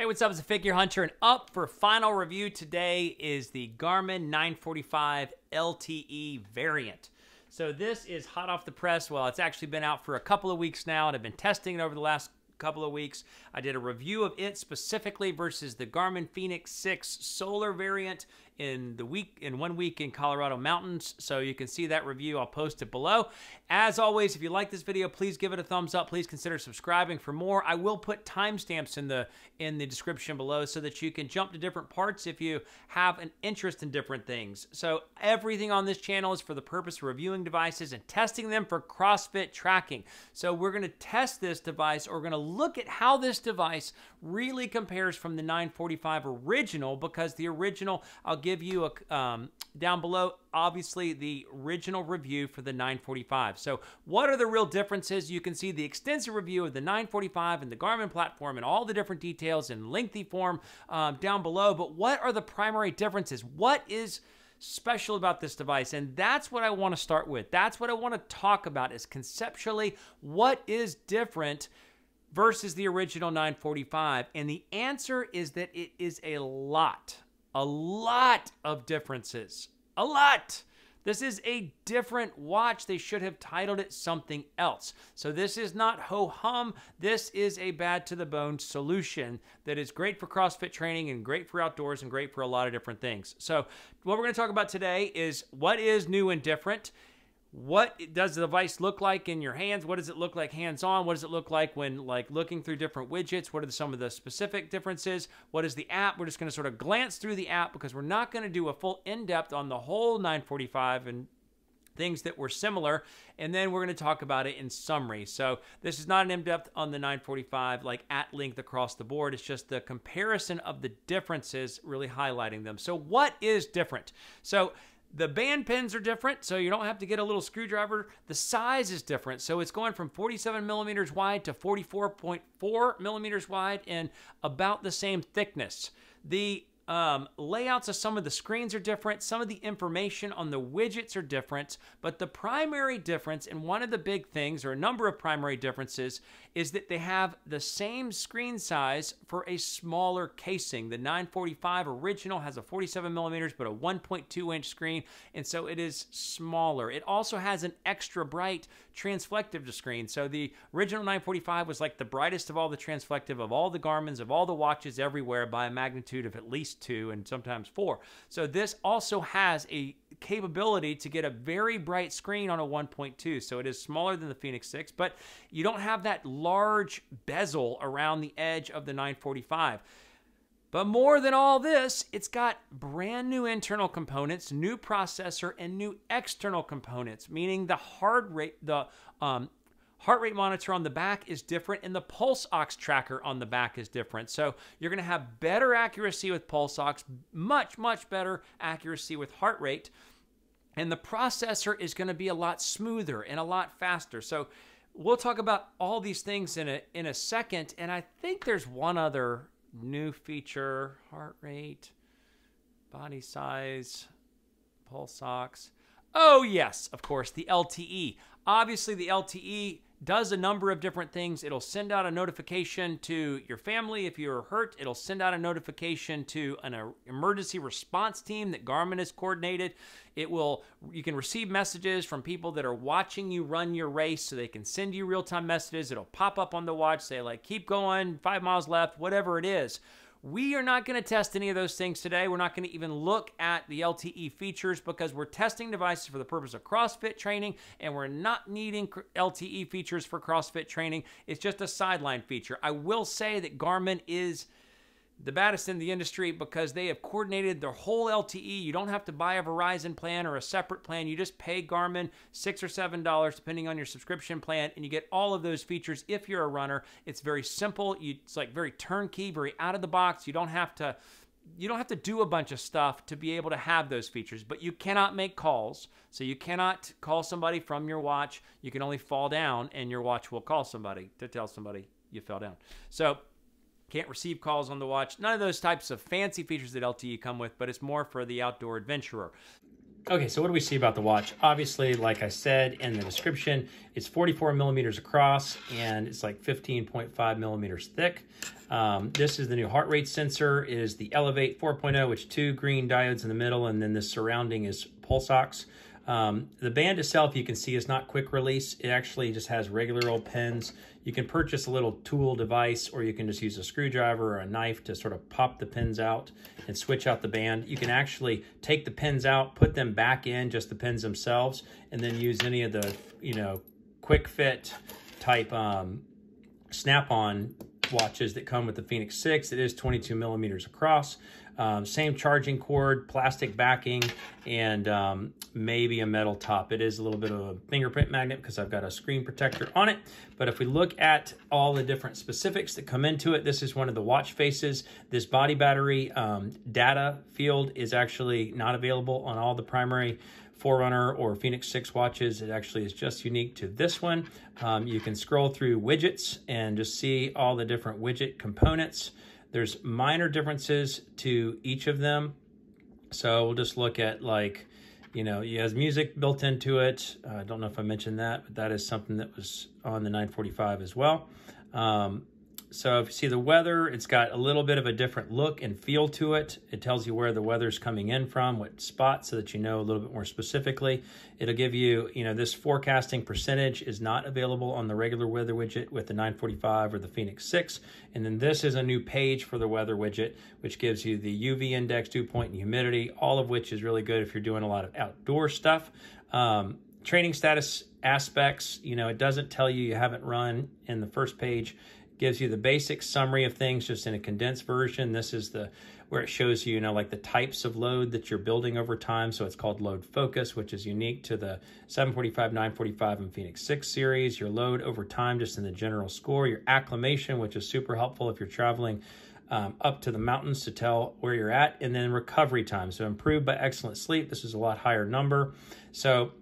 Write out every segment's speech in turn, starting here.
Hey, what's up? It's a Figure Hunter, and up for final review today is the Garmin 945 LTE variant. So this is hot off the press. Well, it's actually been out for a couple of weeks now, and I've been testing it over the last couple of weeks. I did a review of it specifically versus the Garmin Fenix 6 solar variant in 1 week in Colorado mountains. So you can see that review. I'll post it below. As always, if you like this video, please give it a thumbs up. Please consider subscribing for more. I will put timestamps in the description below so that you can jump to different parts if you have an interest in different things. So everything on this channel is for the purpose of reviewing devices and testing them for CrossFit tracking. So we're going to test this device, or we're going to look at how this device really compares from the 945 original, because the original, I'll give you a down below, obviously the original review for the 945. So what are the real differences? You can see the extensive review of the 945 and the Garmin platform and all the different details in lengthy form down below. But what are the primary differences? What is special about this device? And that's what I want to start with. That's what I want to talk about, is conceptually what is different versus the original 945. And the answer is that it is a lot of differences. A lot. This is a different watch. They should have titled it something else. So this is not ho-hum. This is a bad to the bone solution that is great for CrossFit training and great for outdoors and great for a lot of different things. So what we're going to talk about today is what is new and different. What does the device look like in your hands? What does it look like hands-on? What does it look like when looking through different widgets? What are some of the specific differences? What is the app? We're just going to sort of glance through the app because we're not going to do a full in-depth on the whole 945 and things that were similar, and then we're going to talk about it in summary. So this is not an in-depth on the 945 like at length across the board. It's just the comparison of the differences, really highlighting them. So what is different? So the band pins are different, so you don't have to get a little screwdriver. The size is different, so it's going from 47 millimeters wide to 44.4 millimeters wide and about the same thickness. The layouts of some of the screens are different. Some of the information on the widgets are different, but the primary difference, and one of the big things, or a number of primary differences, is that they have the same screen size for a smaller casing. The 945 original has a 47 millimeters, but a 1.2 inch screen, and so it is smaller. It also has an extra bright transflective screen. So the original 945 was like the brightest of all the transflective of all the Garmins, of all the watches everywhere, by a magnitude of at least 2 and sometimes 4. So this also has a capability to get a very bright screen on a 1.2. So it is smaller than the Fenix 6, but you don't have that large bezel around the edge of the 945. But more than all this, it's got brand new internal components, new processor, and new external components, meaning the heart rate monitor on the back is different, and the pulse ox tracker on the back is different. So you're going to have better accuracy with pulse ox, much better accuracy with heart rate, and the processor is going to be a lot smoother and a lot faster. So we'll talk about all these things in a second, and I think there's one other new feature: heart rate, body size, pulse ox. Oh yes, of course, the LTE. Obviously, the LTE does a number of different things. It'll send out a notification to your family if you're hurt. It'll send out a notification to an emergency response team that Garmin has coordinated. You can receive messages from people that are watching you run your race, so they can send you real-time messages. It'll pop up on the watch, say like, keep going, 5 miles left, whatever it is. We are not going to test any of those things today. We're not going to even look at the LTE features because we're testing devices for the purpose of CrossFit training, and we're not needing LTE features for CrossFit training. It's just a sideline feature. I will say that Garmin is the baddest in the industry because they have coordinated their whole LTE. You don't have to buy a Verizon plan or a separate plan. You just pay Garmin $6 or $7 depending on your subscription plan, and you get all of those features if you're a runner. It's very simple. It's like very turnkey, very out of the box. You don't have to do a bunch of stuff to be able to have those features, but you cannot make calls. So you cannot call somebody from your watch. You can only fall down and your watch will call somebody to tell somebody you fell down. So can't receive calls on the watch. None of those types of fancy features that LTE come with, but it's more for the outdoor adventurer. Okay, so what do we see about the watch? Obviously, like I said in the description, it's 44 millimeters across and it's like 15.5 millimeters thick. This is the new heart rate sensor. It is the Elevate 4.0, which 2 green diodes in the middle, and then the surrounding is pulse ox. The band itself, you can see, is not quick release. It actually just has regular old pins. You can purchase a little tool device, or you can just use a screwdriver or a knife to sort of pop the pins out and switch out the band. You can actually take the pins out, put them back in, just the pins themselves, and then use any of the, quick fit type snap-on watches that come with the Fenix 6. It is 22 millimeters across. Same charging cord, plastic backing, and maybe a metal top. It is a little bit of a fingerprint magnet because I've got a screen protector on it. But if we look at all the different specifics that come into it, this is one of the watch faces. This body battery data field is actually not available on all the primary Forerunner or Fenix 6 watches. It actually is just unique to this one. You can scroll through widgets and just see all the different widget components. There's minor differences to each of them. So we'll just look at, like, it has music built into it. I don't know if I mentioned that, but that is something that was on the 945 as well. So if you see the weather, it's got a little bit of a different look and feel to it. It tells you where the weather's coming in from, what spot, so that you know a little bit more specifically. It'll give you, this forecasting percentage is not available on the regular weather widget with the 945 or the Fenix 6. And then this is a new page for the weather widget, which gives you the UV index, dew point, and humidity, all of which is really good if you're doing a lot of outdoor stuff. Training status aspects, it doesn't tell you haven't run in the first page. Gives you the basic summary of things just in a condensed version. This is where it shows you, like the types of load that you're building over time. So it's called load focus, which is unique to the 745, 945, and Fenix 6 series. Your load over time, just in the general score. Your acclimation, which is super helpful if you're traveling up to the mountains to tell where you're at. And then recovery time. So improved by excellent sleep. This is a lot higher number. So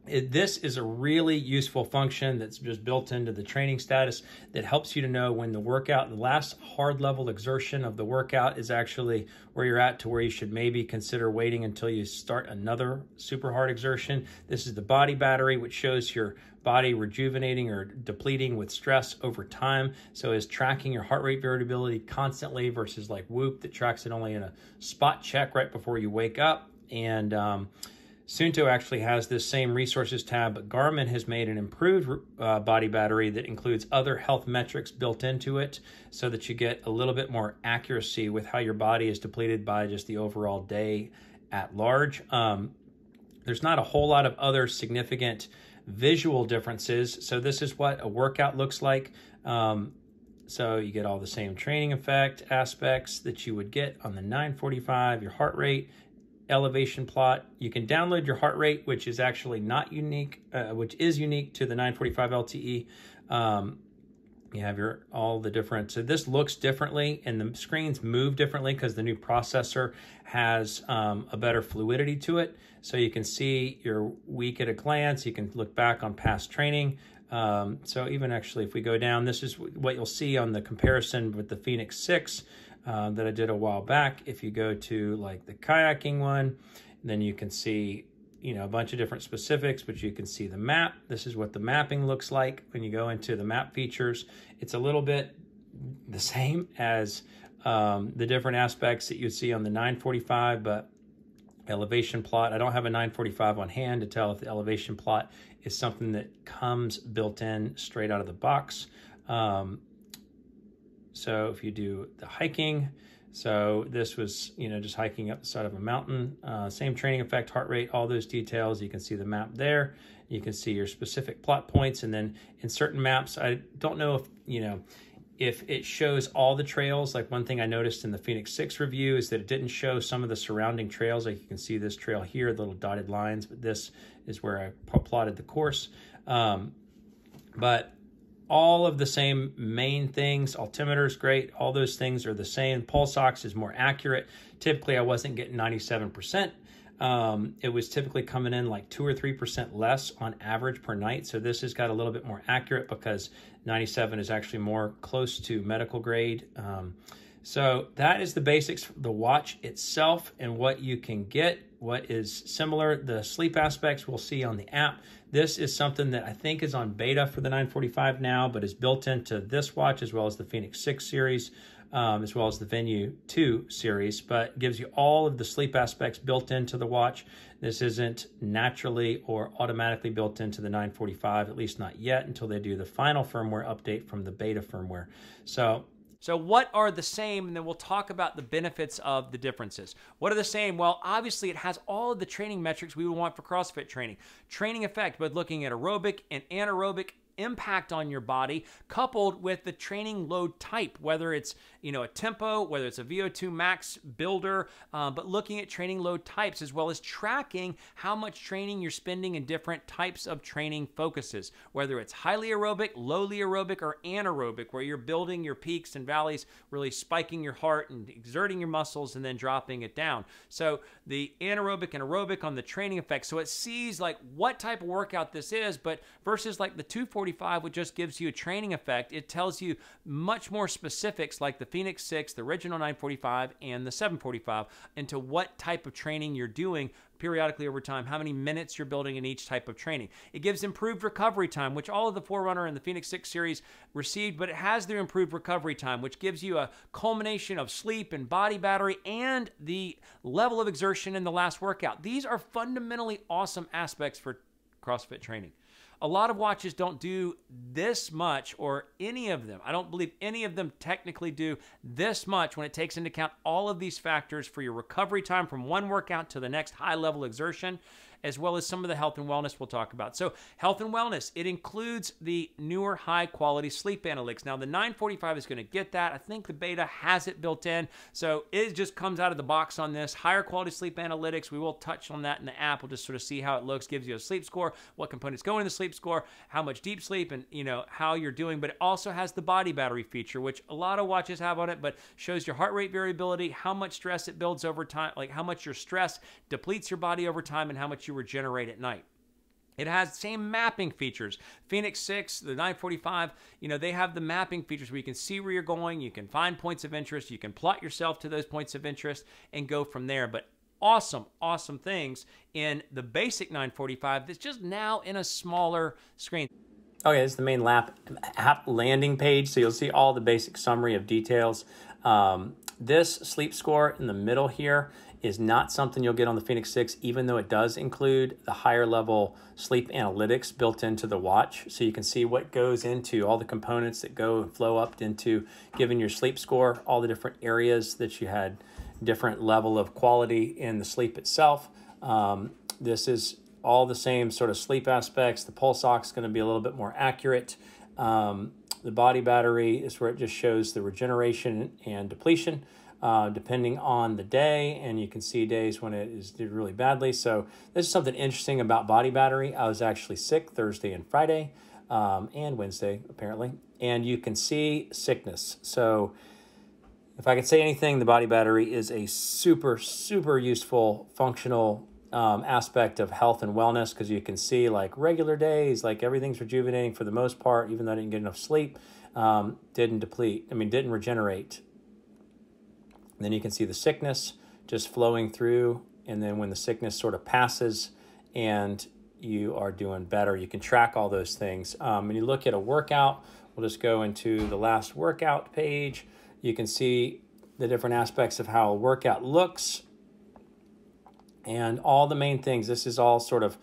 this is a really useful function that's just built into the training status that helps you to know when the workout, the last hard level exertion of the workout, is actually where you're at, to where you should maybe consider waiting until you start another super hard exertion. This is the body battery, which shows your body rejuvenating or depleting with stress over time. So it's tracking your heart rate variability constantly versus like Whoop that tracks it only in a spot check right before you wake up. And Suunto actually has this same resources tab, but Garmin has made an improved body battery that includes other health metrics built into it, so that you get a little bit more accuracy with how your body is depleted by just the overall day at large. There's not a whole lot of other significant visual differences. So this is what a workout looks like. So you get all the same training effect aspects that you would get on the 945, your heart rate, elevation plot. You can download your heart rate, which is actually not unique, which is unique to the 945 LTE. You have all the different, so this looks differently and the screens move differently because the new processor has a better fluidity to it. So you can see your week at a glance. You can look back on past training. So even actually, if we go down, this is what you'll see on the comparison with the Fenix 6 that I did a while back. If you go to like the kayaking one, then you can see, a bunch of different specifics, but you can see the map. This is what the mapping looks like when you go into the map features. It's a little bit the same as the different aspects that you'd see on the 945, but elevation plot, I don't have a 945 on hand to tell if the elevation plot is something that comes built in straight out of the box. So if you do the hiking, so this was, just hiking up the side of a mountain, same training effect, heart rate, all those details. You can see the map there. You can see your specific plot points. And then in certain maps, I don't know if it shows all the trails. Like one thing I noticed in the Fenix 6 review is that it didn't show some of the surrounding trails. Like you can see this trail here, the little dotted lines, but this is where I plotted the course. But all of the same main things. Altimeter is great. All those things are the same. Pulse ox is more accurate. Typically, I wasn't getting 97%. It was typically coming in like 2 or 3% less on average per night. So this has got a little bit more accurate because 97 is actually more close to medical grade. So that is the basics, the watch itself and what you can get, what is similar. The sleep aspects we'll see on the app. This is something that I think is on beta for the 945 now, but is built into this watch as well as the Fenix 6 series, as well as the Venue 2 series, but gives you all of the sleep aspects built into the watch. This isn't naturally or automatically built into the 945, at least not yet, until they do the final firmware update from the beta firmware. So what are the same? And then we'll talk about the benefits of the differences. What are the same? Well, obviously it has all of the training metrics we would want for CrossFit training. Training effect, but looking at aerobic and anaerobic impact on your body, coupled with the training load type, whether it's a tempo, whether it's a VO2 max builder, but looking at training load types, as well as tracking how much training you're spending in different types of training focuses, whether it's highly aerobic, lowly aerobic, or anaerobic, where you're building your peaks and valleys, really spiking your heart and exerting your muscles and then dropping it down. So the anaerobic and aerobic on the training effect. So it sees like what type of workout this is, but versus like the 245, which just gives you a training effect, it tells you much more specifics like the Fenix 6, the original 945, and the 745 into what type of training you're doing periodically over time, how many minutes you're building in each type of training. It gives improved recovery time, which all of the Forerunner and the Fenix 6 series received, but it has the improved recovery time, which gives you a culmination of sleep and body battery and the level of exertion in the last workout. These are fundamentally awesome aspects for CrossFit training. A lot of watches don't do this much, or any of them. I don't believe any of them technically do this much when it takes into account all of these factors for your recovery time from one workout to the next high-level exertion, as well as some of the health and wellness we'll talk about. So health and wellness, it includes the newer high-quality sleep analytics. Now, the 945 is going to get that. I think the beta has it built in. So it just comes out of the box on this. Higher quality sleep analytics, we will touch on that in the app. We'll just sort of see how it looks, gives you a sleep score, what components go in the sleep score, how much deep sleep, and how you're doing. But it also has the body battery feature, which a lot of watches have on it, but shows your heart rate variability, how much stress it builds over time, like how much your stress depletes your body over time, and how much you regenerate at night. It has the same mapping features. Fenix 6, the 945, they have the mapping features where you can see where you're going, you can find points of interest, you can plot yourself to those points of interest and go from there. But awesome, awesome things in the basic 945 that's just now in a smaller screen. Okay, this is the main app landing page, so you'll see all the basic summary of details. This sleep score in the middle here is not something you'll get on the Fenix 6, even though it does include the higher level sleep analytics built into the watch. So you can see what goes into all the components that go and flow up into giving your sleep score, all the different areas that you had different level of quality in the sleep itself. This is all the same sort of sleep aspects. The pulse ox is going to be a little bit more accurate. The body battery is where it just shows the regeneration and depletion depending on the day, and you can see days when it is did really badly. So this is something interesting about body battery. I was actually sick Thursday and Friday and Wednesday apparently, and you can see sickness. So if I could say anything, the body battery is a super, super useful functional aspect of health and wellness, because you can see like regular days, like everything's rejuvenating for the most part, even though I didn't get enough sleep, didn't regenerate. And then you can see the sickness just flowing through, and then when the sickness sort of passes and you are doing better, you can track all those things. When you look at a workout, we'll just go into the last workout page. You can see the different aspects of how a workout looks and all the main things. This is all sort of,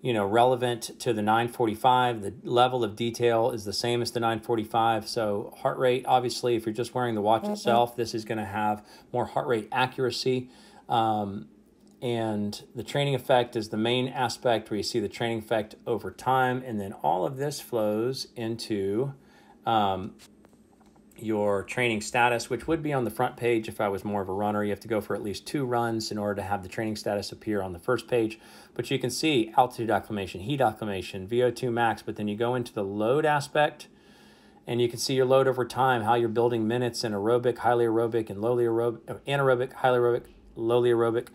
relevant to the 945. The level of detail is the same as the 945. So heart rate, obviously, if you're just wearing the watch itself, this is going to have more heart rate accuracy. And the training effect is the main aspect where you see the training effect over time. And then all of this flows into your training status, which would be on the front page if I was more of a runner. You have to go for at least 2 runs in order to have the training status appear on the first page. But you can see altitude acclimation, heat acclimation, VO2 max, but then you go into the load aspect and you can see your load over time, how you're building minutes in aerobic, highly aerobic, and lowly aerobic, anaerobic, highly aerobic, lowly aerobic.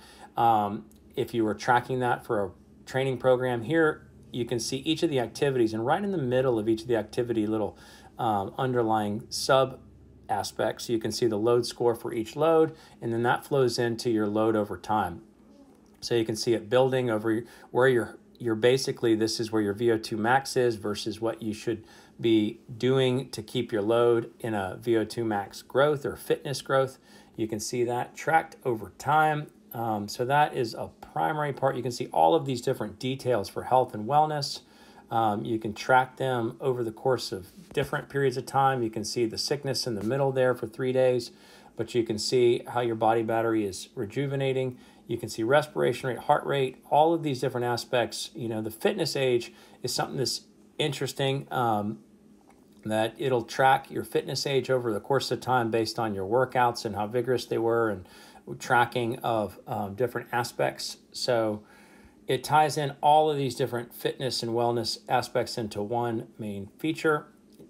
If you were tracking that for a training program, here you can see each of the activities, and right in the middle of each of the activity, little underlying sub aspect. So you can see the load score for each load, and then that flows into your load over time. So you can see it building over where you're basically, this is where your VO2 max is versus what you should be doing to keep your load in a VO2 max growth or fitness growth. You can see that tracked over time. So that is a primary part. You can see all of these different details for health and wellness. You can track them over the course of different periods of time. You can see the sickness in the middle there for 3 days, but you can see how your body battery is rejuvenating. You can see respiration rate, heart rate, all of these different aspects. You know, the fitness age is something that's interesting, that it'll track your fitness age over the course of time based on your workouts and how vigorous they were, and tracking of different aspects. So it ties in all of these different fitness and wellness aspects into one main feature. You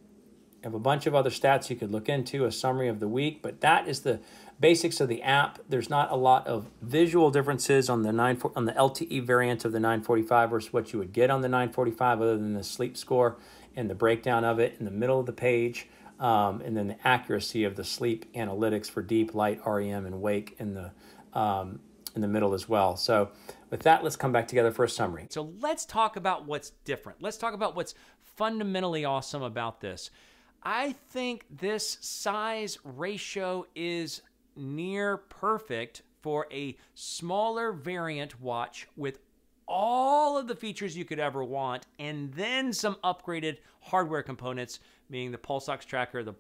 have a bunch of other stats you could look into, a summary of the week, but that is the basics of the app. There's not a lot of visual differences on the LTE variant of the 945 versus what you would get on the 945, other than the sleep score and the breakdown of it in the middle of the page, and then the accuracy of the sleep analytics for deep, light, REM, and wake in the middle as well. So with that, let's come back together for a summary. So let's talk about what's different. Let's talk about what's fundamentally awesome about this. I think this size ratio is near perfect for a smaller variant watch with all of the features you could ever want, and then some upgraded hardware components, being the pulse ox tracker, the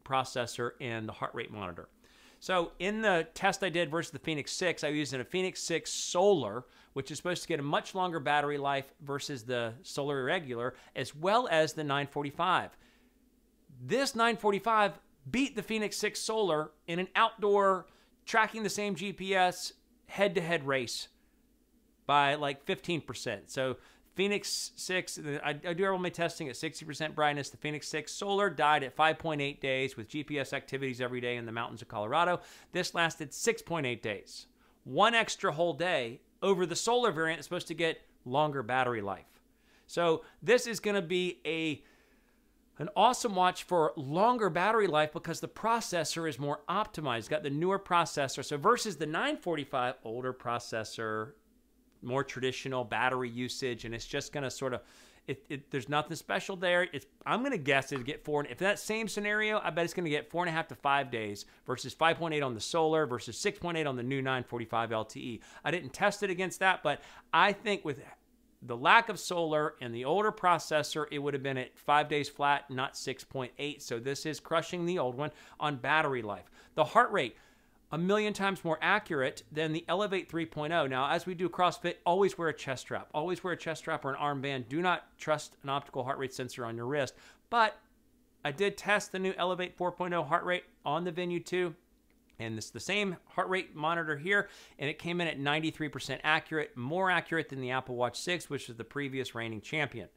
processor, and the heart rate monitor. So in the test I did versus the Fenix 6, I used a Fenix 6 Solar, which is supposed to get a much longer battery life versus the Solar Irregular, as well as the 945. This 945 beat the Fenix 6 Solar in an outdoor, tracking the same GPS, head-to-head race by like 15%. So Fenix 6, I do all my testing at 60% brightness. The Fenix 6 Solar died at 5.8 days with GPS activities every day in the mountains of Colorado. This lasted 6.8 days. One extra whole day over the Solar variant is supposed to get longer battery life. So this is going to be an awesome watch for longer battery life because the processor is more optimized. It's got the newer processor. So versus the 945, older processor, more traditional battery usage, and it's just going to sort of, there's nothing special there. I'm going to guess it'll get 4. If that same scenario, I bet it's going to get 4.5 to 5 days versus 5.8 on the Solar versus 6.8 on the new 945 LTE. I didn't test it against that, but I think with the lack of Solar and the older processor, it would have been at 5 days flat, not 6.8. So this is crushing the old one on battery life. The heart rate, 1,000,000 times more accurate than the Elevate 3.0. Now, as we do CrossFit, always wear a chest strap. Always wear a chest strap or an armband. Do not trust an optical heart rate sensor on your wrist. But I did test the new Elevate 4.0 heart rate on the Venue 2. And it's the same heart rate monitor here, and it came in at 93% accurate, more accurate than the Apple Watch 6, which is the previous reigning champion.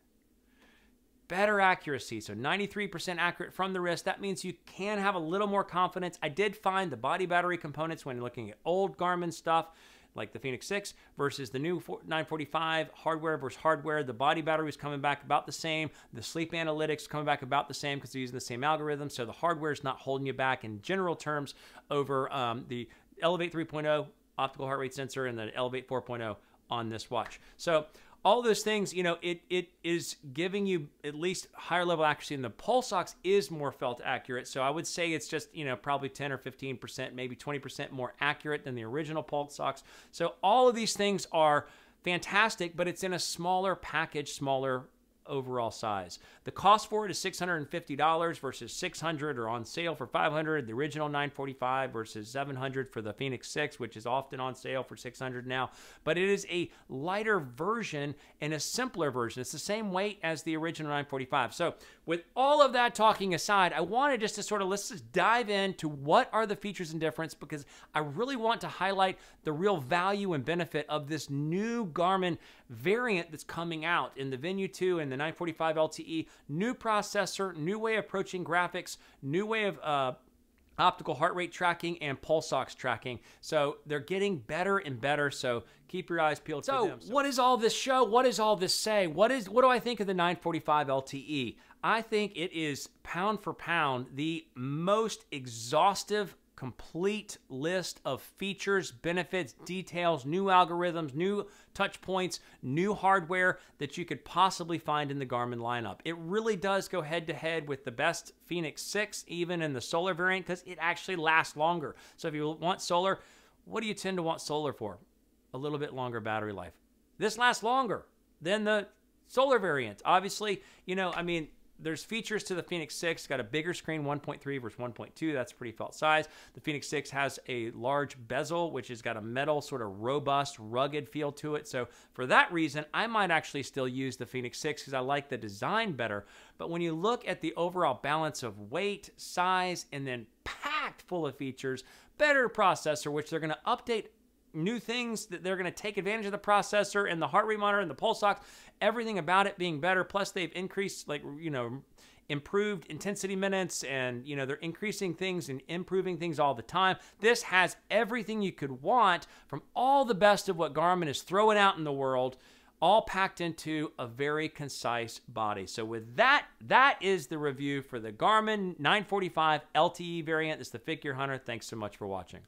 Better accuracy, so 93% accurate from the wrist. That means you can have a little more confidence. I did find the body battery components when looking at old Garmin stuff, like the Fenix 6 versus the new 945, hardware versus hardware. The body battery was coming back about the same. The sleep analytics coming back about the same because they're using the same algorithm. So the hardware is not holding you back in general terms over the Elevate 3.0 optical heart rate sensor and the Elevate 4.0 on this watch. So all those things, you know, it is giving you at least higher level accuracy, and the pulse ox is more felt accurate. So I would say it's just, you know, probably 10 or 15%, maybe 20% more accurate than the original pulse ox. So all of these things are fantastic, but it's in a smaller package, smaller overall size. The cost for it is $650 versus $600, or on sale for $500. The original 945 versus $700 for the Fenix 6, which is often on sale for $600 now. But it is a lighter version and a simpler version. It's the same weight as the original 945. So with all of that talking aside, I wanted just to sort of, let's just dive into what are the features and difference, because I really want to highlight the real value and benefit of this new Garmin variant that's coming out in the Venue 2 and the 945 LTE. New processor, new way of approaching graphics, new way of optical heart rate tracking, and pulse ox tracking. So they're getting better and better, so keep your eyes peeled for them. So what does all this show? What does all this say? What do I think of the 945 LTE? I think it is pound for pound the most exhaustive, complete list of features, benefits, details, new algorithms, new touch points, new hardware that you could possibly find in the Garmin lineup. It really does go head to head with the best Fenix 6, even in the solar variant, because it actually lasts longer. So if you want solar, what do you tend to want solar for? A little bit longer battery life. This lasts longer than the solar variant. Obviously, you know, I mean, there's features to the Fenix 6. It's got a bigger screen, 1.3 versus 1.2. That's a pretty felt size. The Fenix 6 has a large bezel, which has got a metal, sort of robust, rugged feel to it. So for that reason, I might actually still use the Fenix 6 because I like the design better. But when you look at the overall balance of weight, size, and then packed full of features, better processor, which they're going to update new things, that they're going to take advantage of the processor and the heart rate monitor and the pulse ox, everything about it being better. Plus they've increased, like, you know, improved intensity minutes, and, you know, they're increasing things and improving things all the time. This has everything you could want from all the best of what Garmin is throwing out in the world, all packed into a very concise body. So with that, that is the review for the Garmin 945 LTE variant. It's the Figure Hunter. Thanks so much for watching.